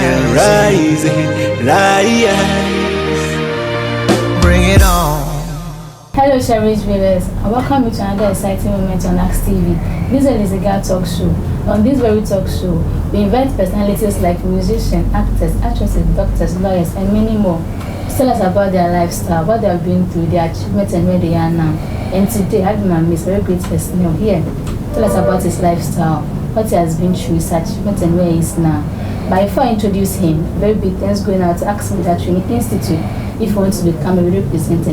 Bring it on. Hello, cherished viewers, and welcome you to another exciting moment on Axe TV. This is Lizzygat talk show. On this very talk show, we invite personalities like musicians, actors, actresses, doctors, lawyers, and many more to tell us about their lifestyle, what they have been through, their achievements, and where they are now. And today, I have my miss, very great person here. Tell us about his lifestyle, what he has been through, his achievements, and where he is now. But before I introduce him, very big thanks going out to Axe Media Training Institute. If you want to become a radio presenter,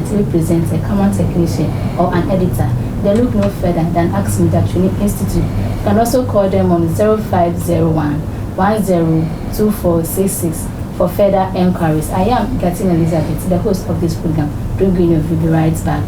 camera technician, or an editor, then look no further than Axe Media Training Institute. You can also call them on 0501 102466 for further enquiries. I am Gatina Elizabeth, the host of this program. Bringing you, will be right back.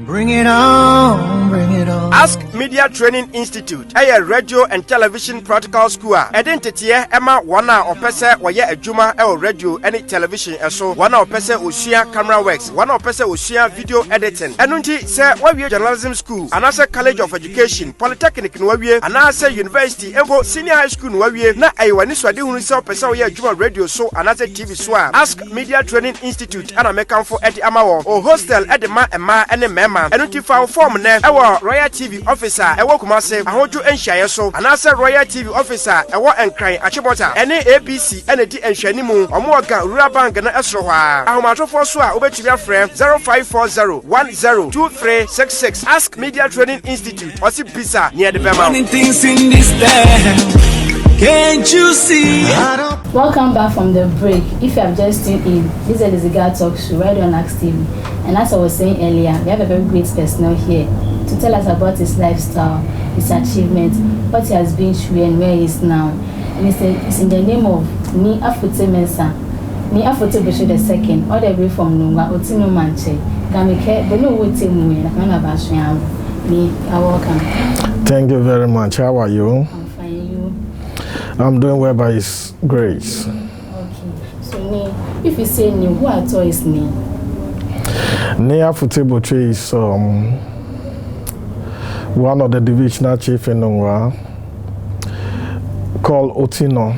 Bring it on, bring it on. Ask Media Training Institute, a radio and television practical school. Identity Emma wana opese waya ejuma radio any television so wana opese usia camera works, wana opese usia video editing. Enunti se wawie journalism school, anase college of education, polytechnic no wawie, anase university, enko senior high school no wawie, na aiwani swade hunu se opese waya ejuma radio so anase TV so. Ask Media Training Institute ana mekanfo edi amawo o hostel edi ma ema ene mema. Enunti fa form ne ewo Royal TV officer ewo Kumase ahoju enhyaye so anase Royal TV officer ewo Enkran Achibota ene ABC ene di enhwani mu omo oga rural bank na esro hwa ahomatofo so a obetumi afrɛ 0540102366. Ask Media Training Institute osi bisa near the bema. Things in this town. Can't you see? Welcome back from the break. If you have just tuned in, this is Lizzygat talk show right on Axe TV. And as I was saying earlier, we have a very great person here to tell us about his lifestyle, his achievements, what he has been through, and where he is now. And it's in the name of Ni Afote Mensa, Ni Afote Bosho II, all the way from Nunga, Otino Manche, Gamike, Beno Wote Mue, Nakana Bashian. Ni, welcome. Thank you very much. How are you? I'm fine, you? I'm doing well by His grace. Okay. So, Ni, if you say Ni, who at all is Ni? Ni Afote Bosho is one of the divisional chief in Nungwa called Otino.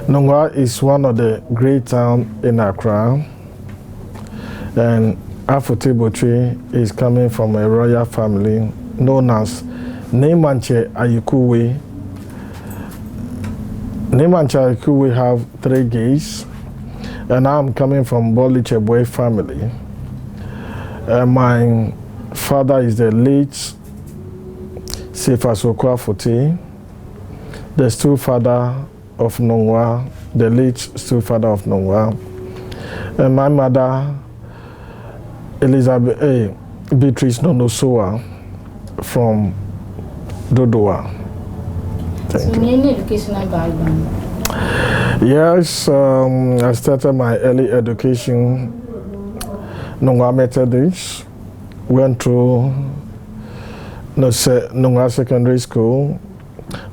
Nungwa is one of the great towns in Accra, and Afote Bosho is coming from a royal family known as Nemanche Ayikuwe. Nemanche Ayikuwe have 3 gays, and I'm coming from Bolichebwe family. My father is the late Sefasoko Afote, the stepfather of Nongwa, the late stepfather of Nongwa, and my mother, Elizabeth Beatrice Nonosoa from Dodoa. So, any educational background? Yes, I started my early education Nongwa Methodist, went through Nongwa Secondary School,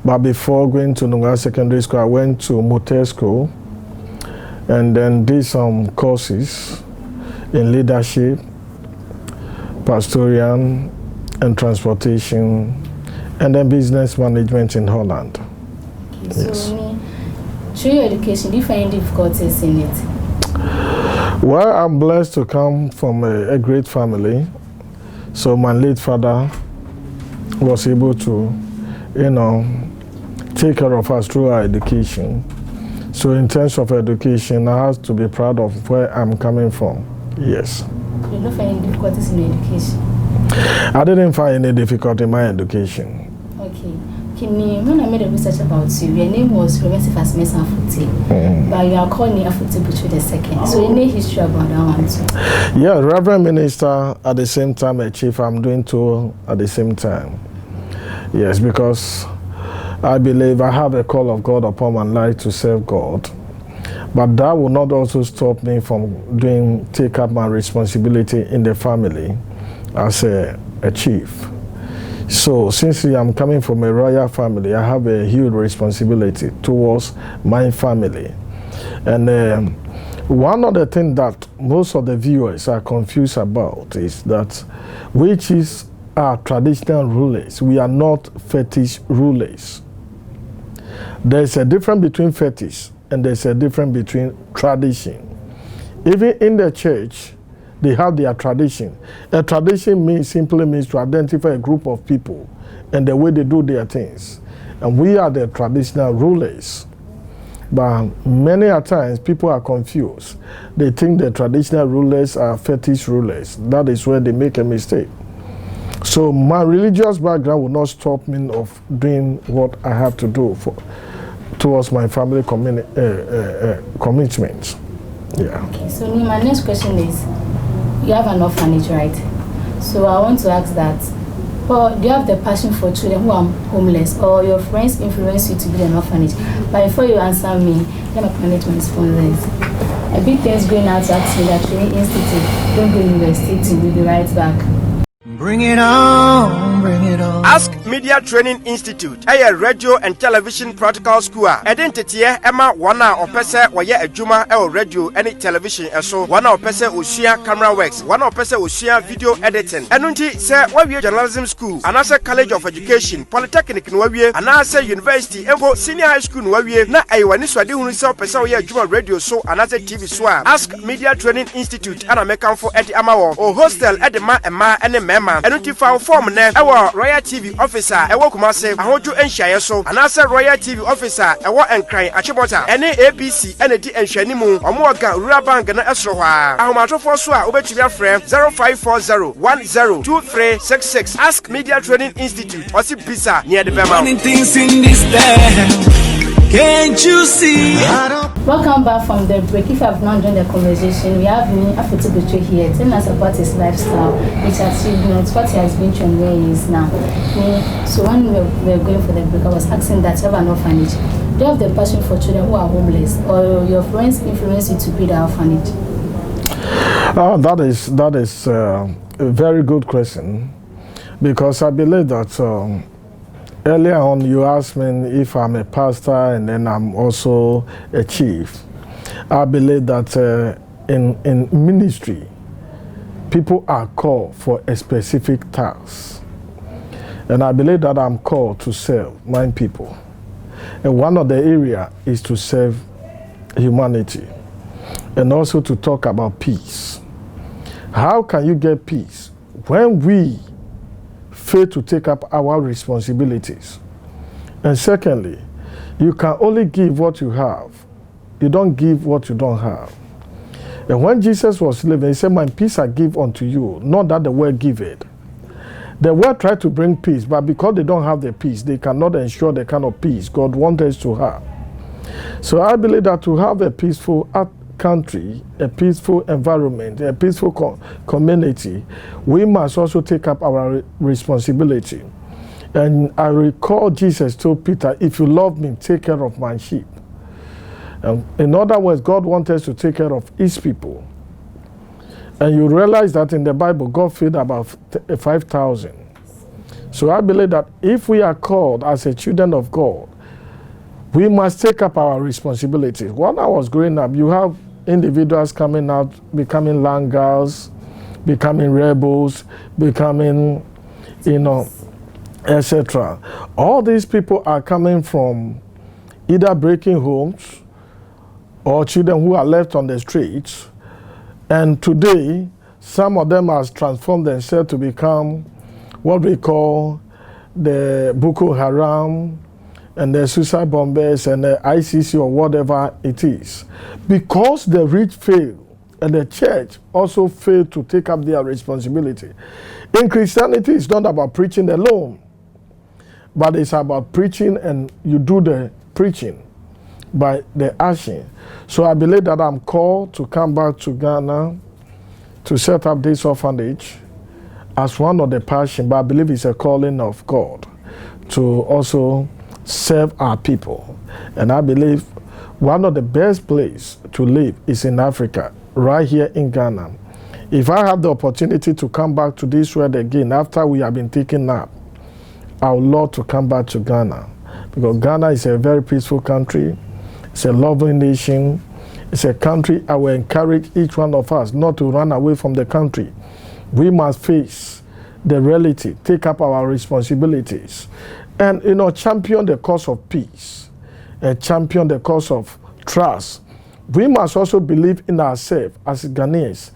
but before going to Nongwa Secondary School, I went to Motel School and then did some courses in leadership, pastoral and transportation, and then business management in Holland. Okay, yes. So, through your education, do you find difficulties in it? Well, I'm blessed to come from a great family. So my late father was able to, take care of us through our education. So in terms of education, I have to be proud of where I'm coming from. Yes. You don't find any difficulties in your education? I didn't find any difficulty in my education. Okay. When I made a research about you, your name was Progressive as Mesa Afote, but you are called Ni Afote Bosho II. So any history about that one too? Yeah, Reverend Minister at the same time a chief. I'm doing two at the same time. Yes, because I believe I have a call of God upon my life to serve God. But that will not also stop me from take up my responsibility in the family as a chief. So since I'm coming from a royal family, I have a huge responsibility towards my family. And one of the things that most of the viewers are confused about is that witches are traditional rulers. We are not fetish rulers. There's a difference between fetish and there's a difference between tradition. Even in the church, they have their tradition. A tradition simply means to identify a group of people and the way they do their things. And we are the traditional rulers. But many a times people are confused. They think the traditional rulers are fetish rulers. That is where they make a mistake. So my religious background will not stop me of doing what I have to do towards my family commitments. Yeah. Okay, so my next question is, you have an orphanage, right? So I want to ask that, do you have the passion for children who are homeless, or your friends influence you to be an orphanage? But before you answer me, let me connect my sponsors. A big thanks going out to ask me that Training Institute, don't go university, we'll be right back. Bring it on, bring it on. Ask Media Training Institute, a radio and television practical school. Identity Emma wana opese waye ejuma radio any television eso wana opese usia camera works wana opese usia video editing. Enunti se wawie journalism school anase college of education polytechnic no wawie anase university enko senior high school no wawie na ayiwani swade hunu se opese waye ejuma radio so anase TV so. Ask Media Training Institute ana mekanfo edi amawo o hostel edi ma ema ene mema enunti fa form ne ewo Royal TV officer ewo Kumase ahoju enhyaye so anase Royal TV officer ewo Enkran Achibota ene APC ene di enhwani mu omo oga Rural Bank na esro hwa ahomatofo so a obetumi afrɛ 0540102366. Ask Media Training Institute osi bisa near the bema. Things in this land, can't you see? Welcome back from the break. If you have not joined the conversation, we have me, Afotugutwe, here, telling us about his lifestyle, his achievements, what he has been to and where he is now. So when we were going for the break, I was asking that you have an orphanage. Do you have the passion for children who are homeless, or your friends influence you to be the orphanage? That is a very good question, because I believe that earlier on you asked me if I'm a pastor and then I'm also a chief. I believe that in ministry, people are called for a specific task. And I believe that I'm called to serve my people. And one of the areas is to serve humanity and also to talk about peace. How can you get peace when we fail to take up our responsibilities? And secondly, you can only give what you have. You don't give what you don't have. And when Jesus was living, he said, my peace I give unto you, not that the world give it. The world tried to bring peace, but because they don't have the peace, they cannot ensure the kind of peace God wants us to have. So I believe that to have a peaceful country, a peaceful environment, a peaceful community, we must also take up our responsibility. And I recall Jesus told Peter, if you love me, take care of my sheep. In other words, God wants us to take care of his people. And you realize that in the Bible, God fed about 5,000. So I believe that if we are called as a children of God, we must take up our responsibilities. When I was growing up, you have individuals coming out, becoming langars, becoming rebels, becoming, etc. All these people are coming from either breaking homes or children who are left on the streets. And today, some of them have transformed themselves to become what we call the Boko Haram and the suicide bombers and the ICC or whatever it is. Because the rich fail and the church also fail to take up their responsibility. In Christianity, it's not about preaching alone, but it's about preaching, and you do the preaching by the action. So I believe that I'm called to come back to Ghana to set up this orphanage as one of the passion, but I believe it's a calling of God to also serve our people. And I believe one of the best places to live is in Africa, right here in Ghana. If I have the opportunity to come back to this world again after we have been taken up, I would love to come back to Ghana, because Ghana is a very peaceful country. It's a loving nation. It's a country I will encourage each one of us not to run away from the country. We must face the reality, take up our responsibilities, and champion the cause of peace. and champion the cause of trust, we must also believe in ourselves as Ghanaians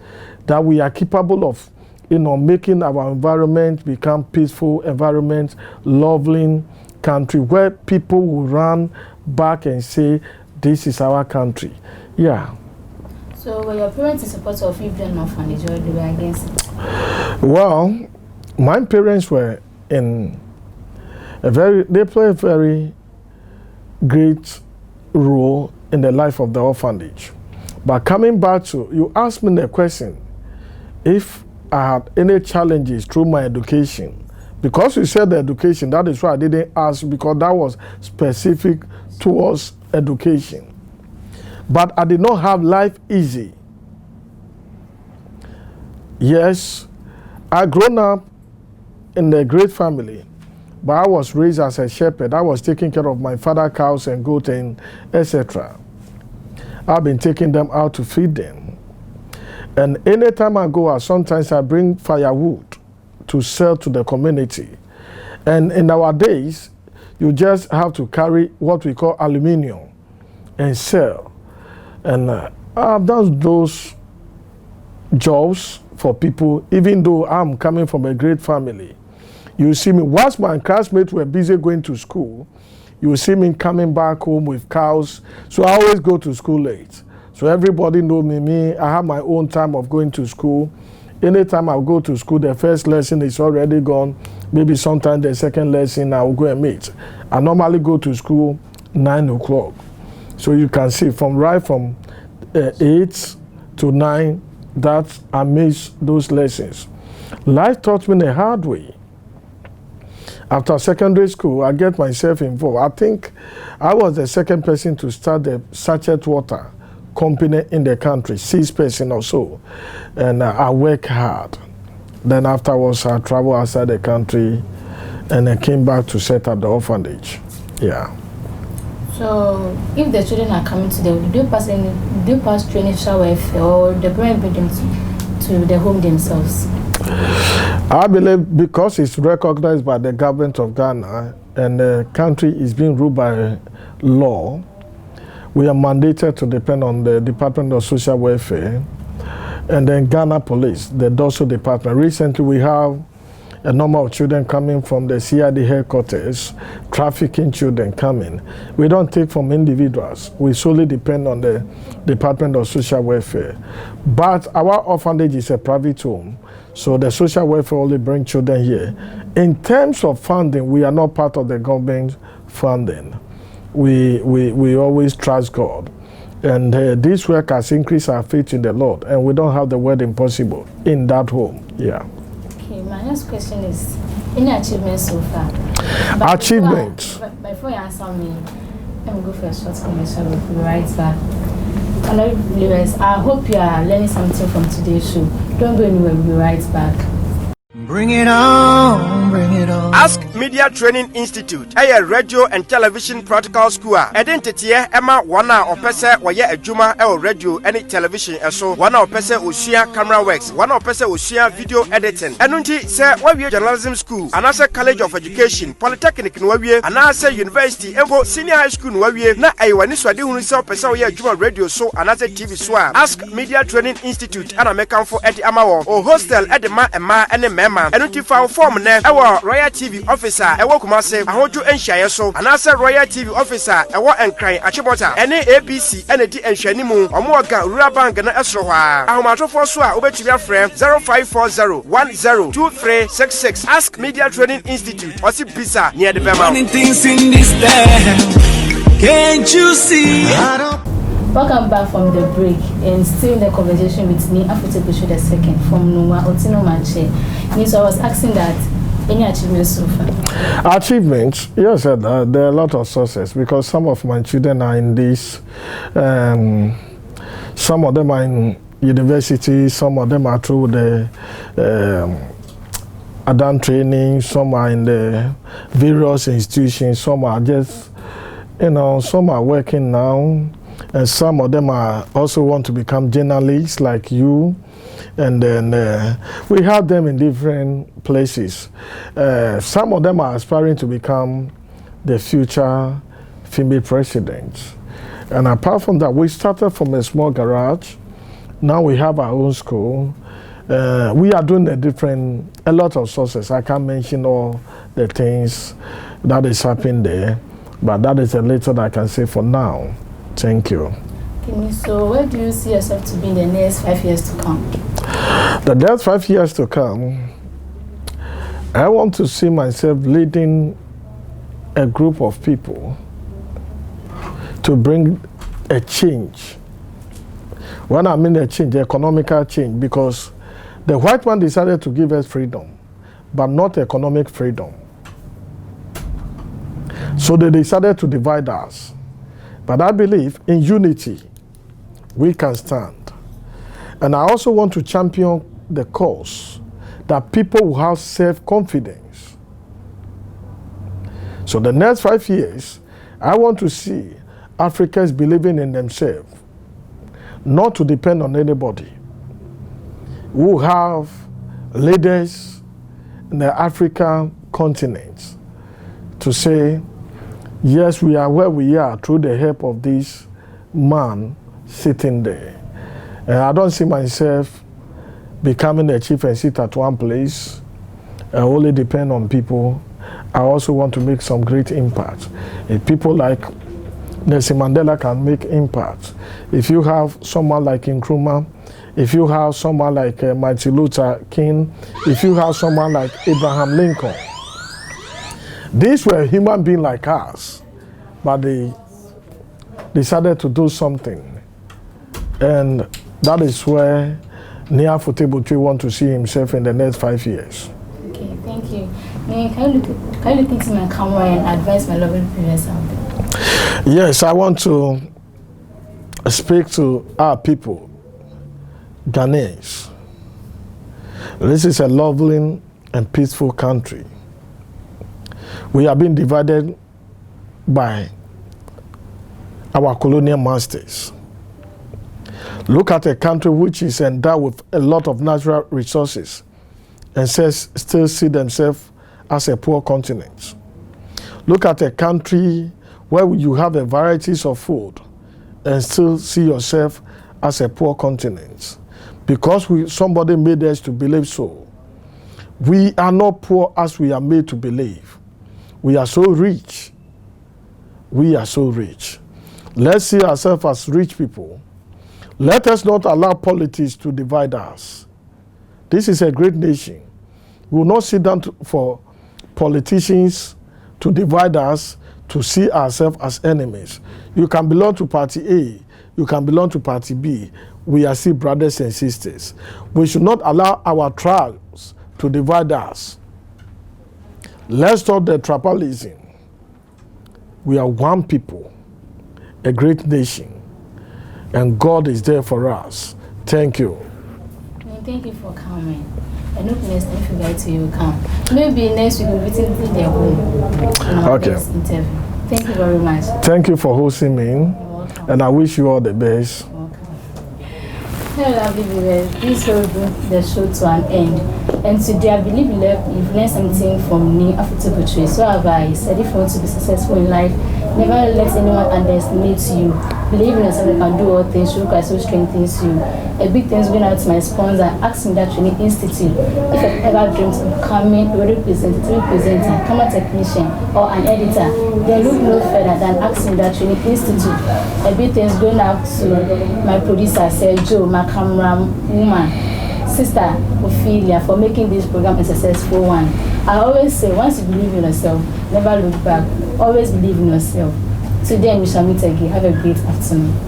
that we are capable of, making our environment become peaceful environment, loving country where people will run back and say, this is our country. Yeah. So were your parents in support of you doing orphanage, or they were against it? Well, my parents were they play a very great role in the life of the orphanage. But coming back to, you asked me the question, if I had any challenges through my education. Because you said the education, that is why I didn't ask, because that was specific towards education. But I did not have life easy. Yes, I grown up in a great family, but I was raised as a shepherd. I was taking care of my father's cows and goats and etc. I've been taking them out to feed them. And anytime I go out, sometimes I bring firewood to sell to the community. And in our days, you just have to carry what we call aluminium and sell. And I've done those jobs for people, even though I'm coming from a great family. You see me, whilst my classmates were busy going to school, you will see me coming back home with cows. So I always go to school late. So everybody know me. I have my own time of going to school. Anytime I go to school, the first lesson is already gone. Maybe sometime the second lesson I will go and meet. I normally go to school 9 o'clock. So you can see from 8 to 9 that I miss those lessons. Life taught me the hard way. After secondary school, I get myself involved. I think I was the second person to start the sachet water company in the country, 6 person or so. And I work hard. Then afterwards, I traveled outside the country and I came back to set up the orphanage. Yeah. So, if the children are coming to them, do you pass training social welfare, or the parents bring them to the home themselves? I believe because it's recognized by the government of Ghana and the country is being ruled by law, we are mandated to depend on the Department of Social Welfare and then Ghana Police, the DOSO department. Recently, we have a number of children coming from the CID headquarters, trafficking children coming. We don't take from individuals. We solely depend on the Department of Social Welfare. But our orphanage is a private home, so the social welfare only bring children here. In terms of funding, we are not part of the government funding. We always trust God. And this work has increased our faith in the Lord, and we don't have the word impossible in that home. Yeah. Okay, my next question is, any achievements so far? Achievements? Before you answer me, let me go for a short commercial. We'll be right back. Hello, viewers. I hope you are learning something from today's show. Don't go anywhere. We'll be right back. Bring it on, bring it on. Ask Media Training Institute, a radio and television practical school. Identity Emma Wana or Pesa, Waya Juma, radio, any television, so one or Pesa Usia camera works, one or Pesa Usia video editing. And unti say, Wavia Journalism School, and as a College of Education, Polytechnic Nwavia, and as a University, Embo Senior High School Nwavia, na Iwaniswa de Unisa Pesa Waya Juma radio, so and as a TV swam. Ask Media Training Institute, and American for Eddie Amawo, or hostel at the Ma and the Mema. And if our form ne our Royal TV officer ewo Kumase ahoju enhyaye so anasa Royal TV officer ewo enkran achibota ene ABC ene di enhwani mu omo oga rural bank na esro hwa ahomatofo so a obetumi afrɛ 0540102366. Ask Media Training Institute osi bisa near the bema. Things in this land, can't you see? Welcome back from the break, and still in the conversation with me, Afute Bushu II from Numa Otino Manche. So I was asking that, any achievements so far? Achievements? Yes, there are a lot of sources because some of my children are in this, some of them are in university, some of them are through the adult training, some are in the various institutions, some are just, some are working now. And some of them are also want to become journalists like you. And then we have them in different places. Some of them are aspiring to become the future female president. And apart from that, we started from a small garage. Now we have our own school. We are doing a lot of sources. I can't mention all the things that is happening there, but that is a little that I can say for now. Thank you. Okay, so where do you see yourself to be in the next 5 years to come? The next 5 years to come, I want to see myself leading a group of people to bring a change. When I mean a change, economical change, because the white man decided to give us freedom, but not economic freedom. So they decided to divide us. But I believe in unity, we can stand. And I also want to champion the cause that people will have self-confidence. So the next 5 years, I want to see Africans believing in themselves, not to depend on anybody. We have leaders in the African continent to say, yes, we are where we are through the help of this man sitting there. And I don't see myself becoming a chief and sit at one place and only depend on people. I also want to make some great impact. If people like Nelson Mandela can make impact, if you have someone like Nkrumah, if you have someone like Martin Luther King, if you have someone like Abraham Lincoln, these were human beings like us, but they decided to do something. And that is where Nia Futebutwe want to see himself in the next 5 years. Okay, thank you. Can you look into my camera and advise my lovely viewers out there? Yes, I want to speak to our people, Ghanaians. This is a lovely and peaceful country. We have been divided by our colonial masters. Look at a country which is endowed with a lot of natural resources and still see themselves as a poor continent. Look at a country where you have a varieties of food and still see yourself as a poor continent. Because somebody made us to believe so. We are not poor as we are made to believe. We are so rich. We are so rich. Let's see ourselves as rich people. Let us not allow politics to divide us. This is a great nation. We will not sit down for politicians to divide us, to see ourselves as enemies. You can belong to party A, you can belong to party B. We are still brothers and sisters. We should not allow our tribes to divide us. Let's stop the tribalism. We are one people, a great nation, and God is there for us. Thank you. Thank you for coming. I know next time if you guys will come. Maybe next week we'll be visiting their home. Okay. Thank you very much. Thank you for hosting me. You're welcome. And I wish you all the best. Hello, lovely viewers. This will bring the show to an end. And today, I believe you've learned something from me, Afutebutwe. So have I said, if you want to be successful in life, never let anyone underestimate you. Believe in yourself, you can do all things. Through Christ who strengthens you. A big thanks going out to my sponsor, Asking That Training Institute. If you've ever dreamed of becoming a representative presenter, camera technician, or an editor, then look no further than Asking That Training Institute. A big thanks going out to my producer, Sergio, my camera woman, Sister Ophelia, for making this program a successful one. I always say, once you believe in yourself, never look back. Always believe in yourself. Today we shall meet again. Have a great afternoon.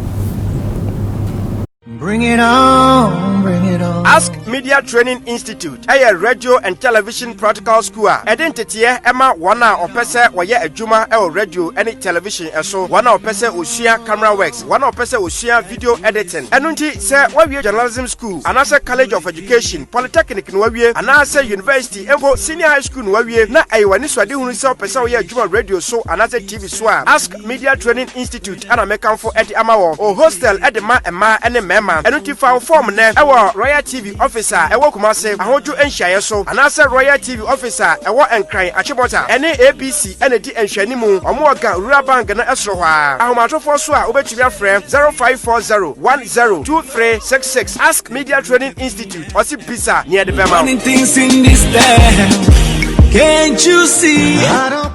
Bring it on, bring it on. Ask Media Training Institute. A radio and television practical school. Identity Emma wana opese waye adwuma radio and television eso. Wana opese osua camera works. Wana opese osua video editing. Enunti se wawie journalism school. Anase college of education, polytechnic no wawie. Anase university embo senior high school no wawie. Na ayiwani swade hunu se opese waye adwuma radio so anase TV so. Ask Media Training Institute ana mekanfo edi amawo. O hostel edi ma ema ene mema bema eno ti fa form ne ewo Royal TV officer ewo Kumase ahoju enhyaye so anase Royal TV officer ewo Enkran Achibota ene ABC ene di enhwani mu omo oga Rural Bank na esro hwa ahomatofo so a obetumi afrɛ 0540102366 Ask Media Training Institute osi bisa near the bema things in this land. Can't you see?